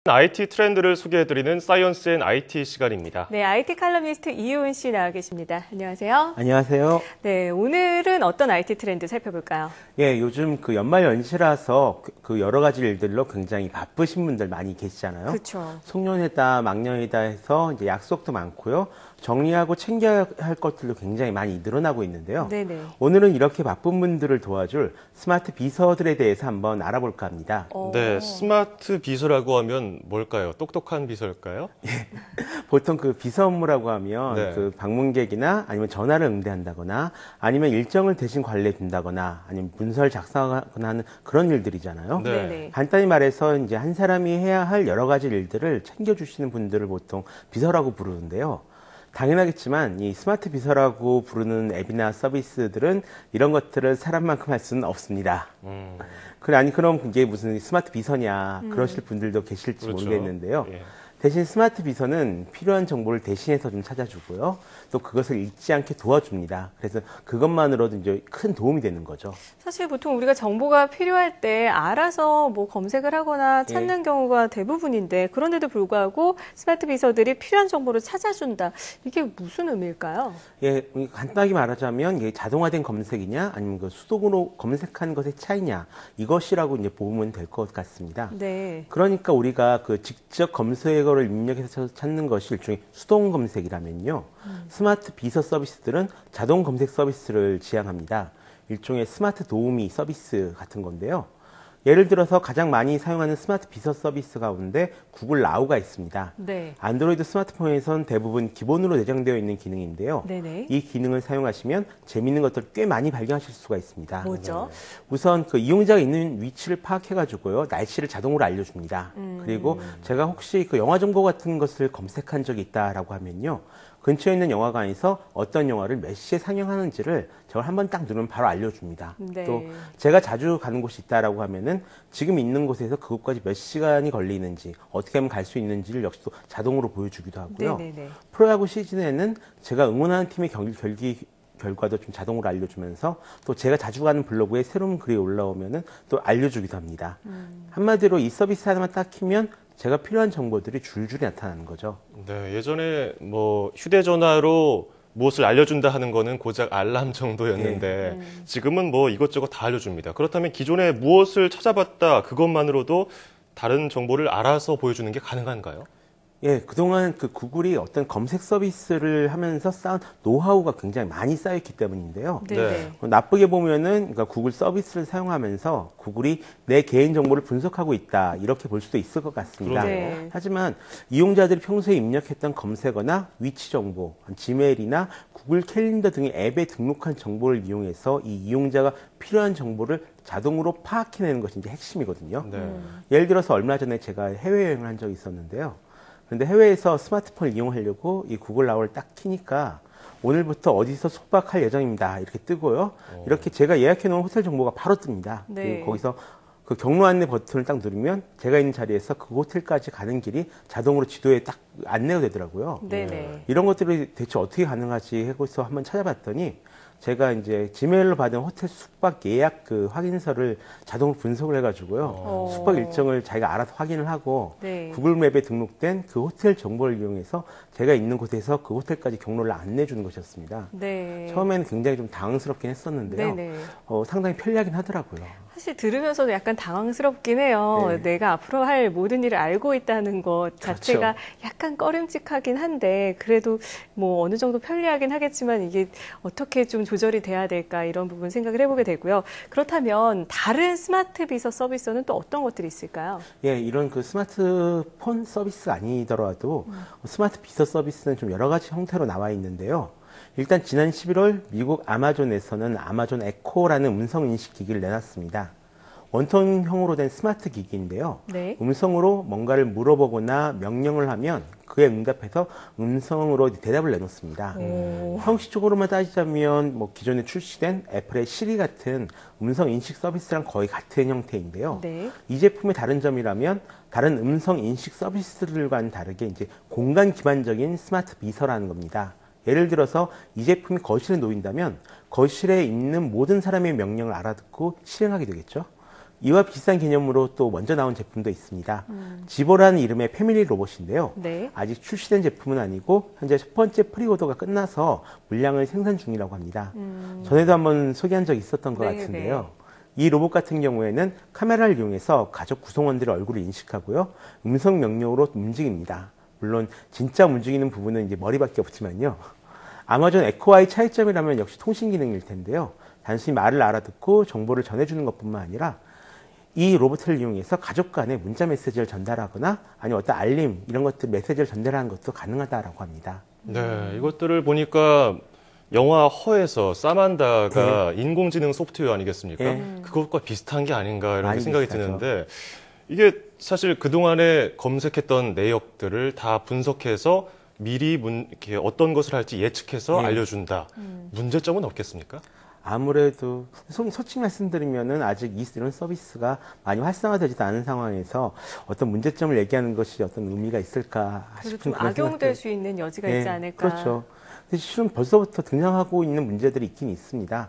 IT 트렌드를 소개해드리는 사이언스 앤 IT 시간입니다. 네, IT 칼럼니스트 이효은 씨 나와 계십니다. 안녕하세요. 안녕하세요. 네, 오늘은 어떤 IT 트렌드 살펴볼까요? 예, 요즘 연말 연시라서 여러 가지 일들로 굉장히 바쁘신 분들 많이 계시잖아요. 그렇죠. 송년회다, 막년회다 해서 이제 약속도 많고요. 정리하고 챙겨야 할 것들도 굉장히 많이 늘어나고 있는데요. 네네. 오늘은 이렇게 바쁜 분들을 도와줄 스마트 비서들에 대해서 한번 알아볼까 합니다. 네, 스마트 비서라고 하면 뭘까요? 똑똑한 비서일까요? 보통 비서 업무라고 하면 네. 방문객이나 아니면 전화를 응대한다거나 아니면 일정을 대신 관리해 준다거나 아니면 문서를 작성하거나 하는 그런 일들이잖아요. 네. 네네. 간단히 말해서 이제 한 사람이 해야 할 여러 가지 일들을 챙겨주시는 분들을 보통 비서라고 부르는데요. 당연하겠지만 이 스마트 비서라고 부르는 앱이나 서비스들은 이런 것들을 사람만큼 할 수는 없습니다. 그럼 이게 무슨 스마트 비서냐 그러실 분들도 계실지 그렇죠. 모르겠는데요. 예. 대신 스마트 비서는 필요한 정보를 대신해서 좀 찾아주고요. 또 그것을 잊지 않게 도와줍니다. 그래서 그것만으로도 이제 큰 도움이 되는 거죠. 사실 보통 우리가 정보가 필요할 때 알아서 간섭을 하거나 찾는 경우가 대부분인데 그런데도 불구하고 스마트 비서들이 필요한 정보를 찾아준다. 이게 무슨 의미일까요? 예, 간단하게 말하자면 이게 자동화된 검색이냐 아니면 수동으로 검색한 것의 차이냐 이것이라고 이제 보면 될 것 같습니다. 네. 그러니까 우리가 직접 검색어를 입력해서 찾는 것이 일종의 수동 검색이라면요. 스마트 비서 서비스들은 자동 검색 서비스를 지향합니다. 일종의 스마트 도우미 서비스 같은 건데요. 예를 들어서 가장 많이 사용하는 스마트 비서 서비스 가운데 구글 나우가 있습니다. 네. 안드로이드 스마트폰에선 대부분 기본으로 내장되어 있는 기능인데요. 네네. 이 기능을 사용하시면 재미있는 것들을 꽤 많이 발견하실 수가 있습니다. 뭐죠? 우선 이용자가 있는 위치를 파악해가지고요. 날씨를 자동으로 알려줍니다. 그리고 제가 혹시 영화 정보 같은 것을 검색한 적이 있다라고 하면요. 근처에 있는 영화관에서 어떤 영화를 몇 시에 상영하는지를 저걸 한번 딱 누르면 바로 알려줍니다. 네. 또 제가 자주 가는 곳이 있다라고 하면은 지금 있는 곳에서 그곳까지 몇 시간이 걸리는지 어떻게 하면 갈 수 있는지를 역시 또 자동으로 보여주기도 하고요. 네네네. 프로야구 시즌에는 제가 응원하는 팀의 경기 결과도 좀 자동으로 알려주면서 또 제가 자주 가는 블로그에 새로운 글이 올라오면은 또 알려주기도 합니다. 한마디로 이 서비스 하나만 딱 키면 제가 필요한 정보들이 줄줄이 나타나는 거죠. 네, 예전에 휴대전화로 무엇을 알려준다 하는 거는 고작 알람 정도였는데 지금은 이것저것 다 알려줍니다. 그렇다면 기존에 무엇을 찾아봤다 그것만으로도 다른 정보를 알아서 보여주는 게 가능한가요? 예, 그동안 구글이 어떤 검색 서비스를 하면서 쌓은 노하우가 굉장히 많이 쌓였기 때문인데요. 네네. 나쁘게 보면은 구글 서비스를 사용하면서 구글이 내 개인 정보를 분석하고 있다 이렇게 볼 수도 있을 것 같습니다. 네. 하지만 이용자들이 평소에 입력했던 검색어나 위치 정보, 지메일이나 구글 캘린더 등의 앱에 등록한 정보를 이용해서 이 이용자가 필요한 정보를 자동으로 파악해내는 것이 이제 핵심이거든요. 네. 예를 들어서 얼마 전에 제가 해외여행을 한 적이 있었는데요. 그런데 해외에서 스마트폰을 이용하려고 이 구글 나우를 딱 키니까 오늘부터 어디서 숙박할 예정입니다. 이렇게 뜨고요. 이렇게 제가 예약해 놓은 호텔 정보가 바로 뜹니다. 네. 그리고 거기서 경로 안내 버튼을 딱 누르면 제가 있는 자리에서 그 호텔까지 가는 길이 자동으로 지도에 딱 안내가 되더라고요. 네네. 이런 것들이 대체 어떻게 가능하지 하고서 한번 찾아봤더니 제가 이제 지메일로 받은 호텔 숙박 예약 확인서를 자동으로 분석을 해가지고요. 숙박 일정을 자기가 알아서 확인을 하고 네. 구글 맵에 등록된 그 호텔 정보를 이용해서 제가 있는 곳에서 그 호텔까지 경로를 안내해 주는 것이었습니다. 네. 처음에는 굉장히 좀 당황스럽긴 했었는데요. 네네. 상당히 편리하긴 하더라고요. 사실 들으면서도 약간 당황스럽긴 해요. 네. 내가 앞으로 할 모든 일을 알고 있다는 것 자체가 그렇죠. 약간 꺼림칙하긴 한데 그래도 어느 정도 편리하긴 하겠지만 이게 어떻게 좀 조절이 돼야 될까 이런 부분 생각을 해보게 되고요. 그렇다면 다른 스마트 비서 서비스는 또 어떤 것들이 있을까요? 예, 이런 스마트폰 서비스가 아니더라도 스마트 비서 서비스는 좀 여러 가지 형태로 나와 있는데요. 일단 지난 11월 미국 아마존에서는 아마존 에코라는 음성 인식 기기를 내놨습니다. 원통형으로 된 스마트 기기인데요. 네. 음성으로 뭔가를 물어보거나 명령을 하면 그에 응답해서 음성으로 대답을 내놓습니다. 형식적으로만 따지자면 기존에 출시된 애플의 시리 같은 음성 인식 서비스랑 거의 같은 형태인데요. 네. 이 제품의 다른 점이라면 다른 음성 인식 서비스들과는 다르게 이제 공간 기반적인 스마트 비서라는 겁니다. 예를 들어서 이 제품이 거실에 놓인다면 거실에 있는 모든 사람의 명령을 알아듣고 실행하게 되겠죠. 이와 비슷한 개념으로 또 먼저 나온 제품도 있습니다. 지보라는 이름의 패밀리 로봇인데요. 네. 아직 출시된 제품은 아니고 현재 첫 번째 프리오더가 끝나서 물량을 생산 중이라고 합니다. 전에도 한번 소개한 적이 있었던 것 네, 같은데요. 이 로봇 같은 경우에는 카메라를 이용해서 가족 구성원들의 얼굴을 인식하고요. 음성 명령으로 움직입니다. 물론 진짜 움직이는 부분은 이제 머리밖에 없지만요. 아마존 에코와의 차이점이라면 역시 통신 기능일 텐데요. 단순히 말을 알아듣고 정보를 전해주는 것뿐만 아니라 이 로봇을 이용해서 가족 간에 문자 메시지를 전달하거나 아니면 어떤 알림 이런 것들 메시지를 전달하는 것도 가능하다라고 합니다. 네, 이것들을 보니까 영화 허에서 사만다가 인공지능 소프트웨어 아니겠습니까? 네. 그것과 비슷한 게 아닌가 이런 많이 생각이 비슷하죠. 드는데 이게 사실 그동안에 검색했던 내역들을 다 분석해서 미리 이렇게 어떤 것을 할지 예측해서 네. 알려준다. 문제점은 없겠습니까? 아무래도 솔직히 말씀드리면은 아직 이런 서비스가 많이 활성화되지도 않은 상황에서 어떤 문제점을 얘기하는 것이 어떤 의미가 있을까 그래서 싶은 좀 그런 악용될 생각도- 수 있는 여지가 네, 있지 않을까. 그렇죠. 근데 실은 벌써부터 등장하고 있는 문제들이 있긴 있습니다.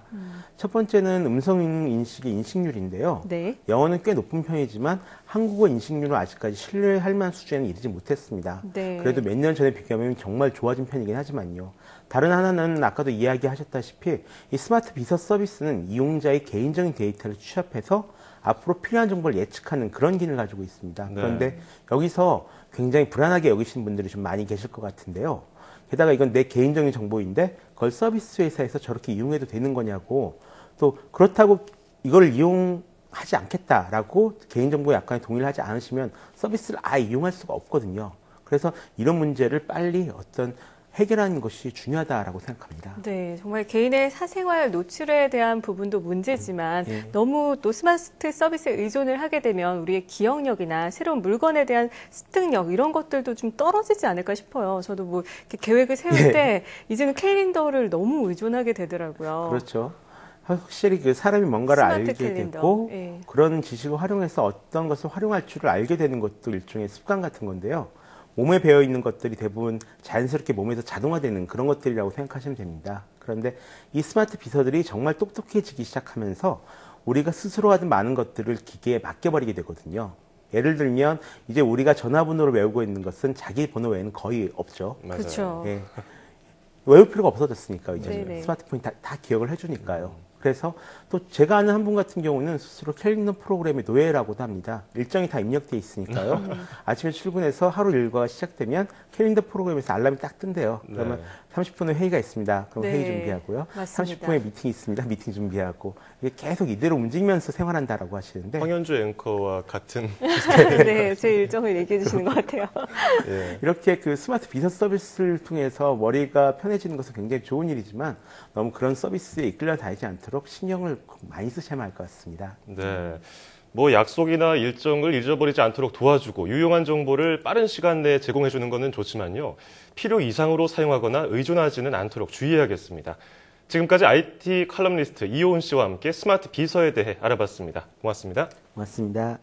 첫 번째는 음성 인식의 인식률인데요. 네. 영어는 꽤 높은 편이지만 한국어 인식률은 아직까지 신뢰할 만한 수준에 이르지 못했습니다. 네. 그래도 몇 년 전에 비교하면 정말 좋아진 편이긴 하지만요. 다른 하나는 아까도 이야기하셨다시피 이 스마트 비서 서비스는 이용자의 개인적인 데이터를 취합해서 앞으로 필요한 정보를 예측하는 그런 기능을 가지고 있습니다. 네. 그런데 여기서 굉장히 불안하게 여기시는 분들이 좀 많이 계실 것 같은데요. 게다가 이건 내 개인적인 정보인데 그걸 서비스 회사에서 저렇게 이용해도 되는 거냐고, 또 그렇다고 이걸 이용하지 않겠다라고 개인정보에 약간의 동의를 하지 않으시면 서비스를 아예 이용할 수가 없거든요. 그래서 이런 문제를 빨리 어떤 해결하는 것이 중요하다라고 생각합니다. 네, 정말 개인의 사생활 노출에 대한 부분도 문제지만 네. 너무 또 스마트 서비스에 의존을 하게 되면 우리의 기억력이나 새로운 물건에 대한 습득력 이런 것들도 좀 떨어지지 않을까 싶어요. 저도 뭐 이렇게 계획을 세울 예. 때 이제는 캘린더를 너무 의존하게 되더라고요. 그렇죠. 확실히 그 사람이 뭔가를 스마트 알게 캘린더. 되고 예. 그런 지식을 활용해서 어떤 것을 활용할 줄을 알게 되는 것도 일종의 습관 같은 건데요. 몸에 배어 있는 것들이 대부분 자연스럽게 몸에서 자동화되는 그런 것들이라고 생각하시면 됩니다. 그런데 이 스마트 비서들이 정말 똑똑해지기 시작하면서 우리가 스스로 하던 많은 것들을 기계에 맡겨버리게 되거든요. 예를 들면 이제 우리가 전화번호를 외우고 있는 것은 자기 번호 외에는 거의 없죠. 맞아요. 그렇죠. 예. 외울 필요가 없어졌으니까 이제 네네. 스마트폰이 다 기억을 해주니까요. 그래서 또 제가 아는 한 분 같은 경우는 스스로 캘린더 프로그램의 노예라고도 합니다. 일정이 다 입력돼 있으니까요. 아침에 출근해서 하루 일과가 시작되면 캘린더 프로그램에서 알람이 딱 뜬대요. 그러면 네. 30분 후에 회의가 있습니다. 그럼 네, 회의 준비하고요. 맞습니다. 30분 후에 미팅이 있습니다. 미팅 준비하고 이게 계속 이대로 움직이면서 생활한다라고 하시는데 황현주 앵커와 같은 네, 제 일정을 얘기해 주시는 것 같아요. 예. 이렇게 그 스마트 비서 서비스를 통해서 머리가 편해지는 것은 굉장히 좋은 일이지만 너무 그런 서비스에 이끌려 다니지 않도록 신경을 많이 쓰셔야 할 것 같습니다. 네. 뭐 약속이나 일정을 잊어버리지 않도록 도와주고 유용한 정보를 빠른 시간 내에 제공해 주는 것은 좋지만요. 필요 이상으로 사용하거나 의존하지는 않도록 주의해야겠습니다. 지금까지 IT 칼럼니스트 이호은 씨와 함께 스마트 비서에 대해 알아봤습니다. 고맙습니다. 고맙습니다.